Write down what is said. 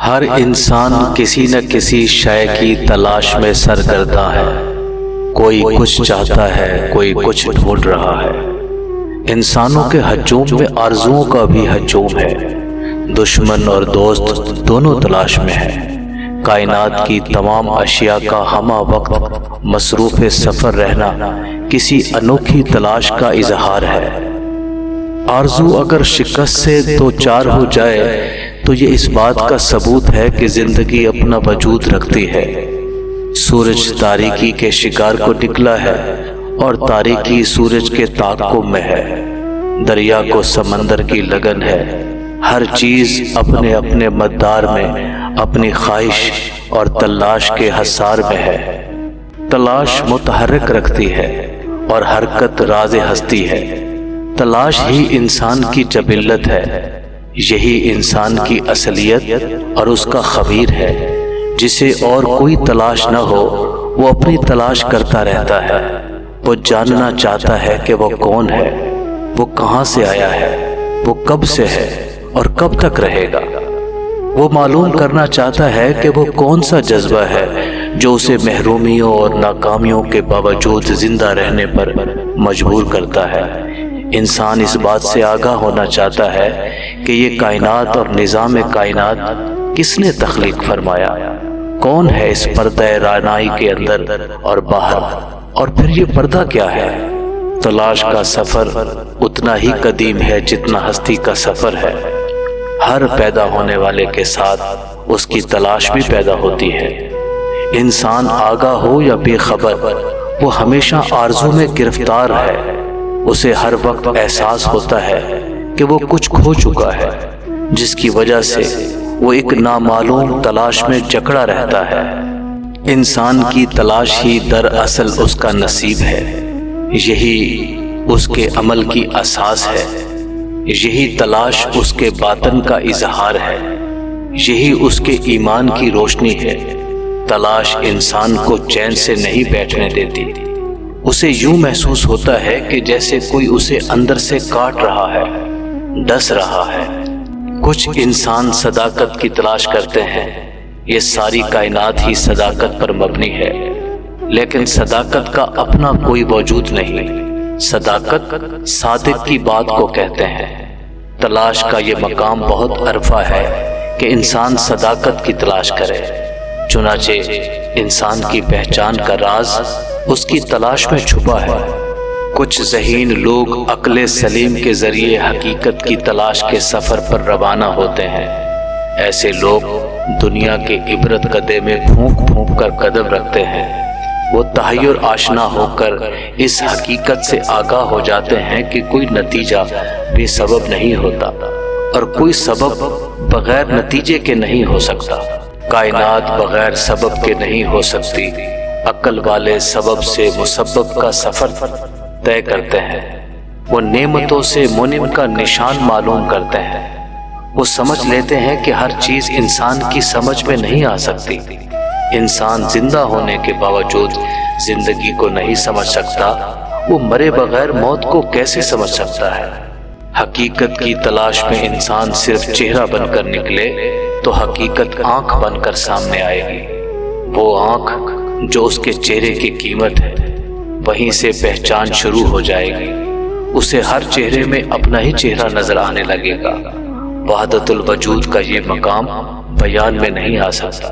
ہر انسان کسی نہ کسی شے کی تلاش میں سرگرداں ہے۔ کوئی کچھ چاہتا ہے، کوئی کچھ ڈھونڈ رہا ہے۔ انسانوں کے ہجوم میں آرزوؤں کا بھی ہجوم ہے۔ دشمن اور دوست دونوں تلاش میں ہیں۔ کائنات کی تمام اشیاء کا ہمہ وقت مصروف سفر رہنا کسی انوکھی تلاش کا اظہار ہے۔ آرزو اگر شکست سے دو چار ہو جائے تو یہ اس بات کا ثبوت ہے کہ زندگی اپنا وجود رکھتی ہے۔ سورج تاریکی کے شکار کو نکلا ہے اور تاریکی سورج کے تعاقب میں ہے۔ دریا کو سمندر کی لگن ہے۔ ہر چیز اپنے اپنے مدار میں اپنی خواہش اور تلاش کے حصار میں ہے۔ تلاش متحرک رکھتی ہے اور حرکت راز ہستی ہے۔ تلاش ہی انسان کی جبلت ہے۔ یہی انسان کی اصلیت اور اس کا خبیر ہے۔ جسے اور کوئی تلاش نہ ہو وہ اپنی تلاش کرتا رہتا ہے۔ وہ جاننا چاہتا ہے کہ وہ کون ہے، وہ کہاں سے آیا ہے، وہ کب سے ہے اور کب تک رہے گا۔ وہ معلوم کرنا چاہتا ہے کہ وہ کون سا جذبہ ہے جو اسے محرومیوں اور ناکامیوں کے باوجود زندہ رہنے پر مجبور کرتا ہے۔ انسان اس بات سے آگاہ ہونا چاہتا ہے کہ یہ کائنات اور نظام کائنات کس نے تخلیق فرمایا، کون ہے اس پردہ رانائی کے اندر اور باہر، اور پھر یہ پردہ کیا ہے۔ تلاش کا سفر اتنا ہی قدیم ہے جتنا ہستی کا سفر ہے۔ ہر پیدا ہونے والے کے ساتھ اس کی تلاش بھی پیدا ہوتی ہے۔ انسان آگاہ ہو یا بے خبر، وہ ہمیشہ آرزو میں گرفتار ہے۔ اسے ہر وقت احساس ہوتا ہے کہ وہ کچھ کھو چکا ہے، جس کی وجہ سے وہ ایک نامعلوم تلاش میں جکڑا رہتا ہے۔ انسان کی تلاش ہی دراصل اس کا نصیب ہے۔ یہی اس کے عمل کی اساس ہے۔ یہی تلاش اس کے باطن کا اظہار ہے۔ یہی اس کے ایمان کی روشنی ہے۔ تلاش انسان کو چین سے نہیں بیٹھنے دیتی۔ اسے یوں محسوس ہوتا ہے کہ جیسے کوئی اسے اندر سے کاٹ رہا ہے، ڈس رہا ہے۔ کچھ انسان صداقت کی تلاش کرتے ہیں۔ یہ ساری کائنات ہی صداقت پر مبنی ہے، لیکن صداقت کا اپنا کوئی وجود نہیں۔ صداقت صادق کی بات کو کہتے ہیں۔ تلاش کا یہ مقام بہت عرفہ ہے کہ انسان صداقت کی تلاش کرے۔ چنانچہ انسان کی پہچان کا راز اس کی تلاش میں چھپا ہے۔ کچھ ذہین لوگ عقل سلیم کے ذریعے حقیقت کی تلاش کے سفر پر روانہ ہوتے ہیں۔ ایسے لوگ دنیا کے عبرت قدے میں پھونک پھونک کر قدم رکھتے ہیں۔ وہ تحیر آشنا ہو کر اس حقیقت سے آگاہ ہو جاتے ہیں کہ کوئی نتیجہ بے سبب نہیں ہوتا اور کوئی سبب بغیر نتیجے کے نہیں ہو سکتا۔ کائنات بغیر سبب کے نہیں ہو سکتی۔ عقل والے سبب سے مسبب کا سفر طے کرتے ہیں۔ وہ نعمتوں سے منعم کا نشان معلوم کرتے ہیں۔ وہ سمجھ لیتے ہیں کہ ہر چیز انسان کی سمجھ میں نہیں آ سکتی۔ انسان زندہ ہونے کے باوجود زندگی کو نہیں سمجھ سکتا۔ وہ مرے بغیر موت کو کیسے سمجھ سکتا ہے؟ حقیقت کی تلاش میں انسان صرف چہرہ بن کر نکلے تو حقیقت آنکھ بن کر سامنے آئے گی۔ وہ آنکھ جو اس کے چہرے کی قیمت ہے، وہیں سے پہچان شروع ہو جائے گی۔ اسے ہر چہرے میں اپنا ہی چہرہ نظر آنے لگے گا۔ وحدت الوجود کا یہ مقام بیان میں نہیں آ سکتا۔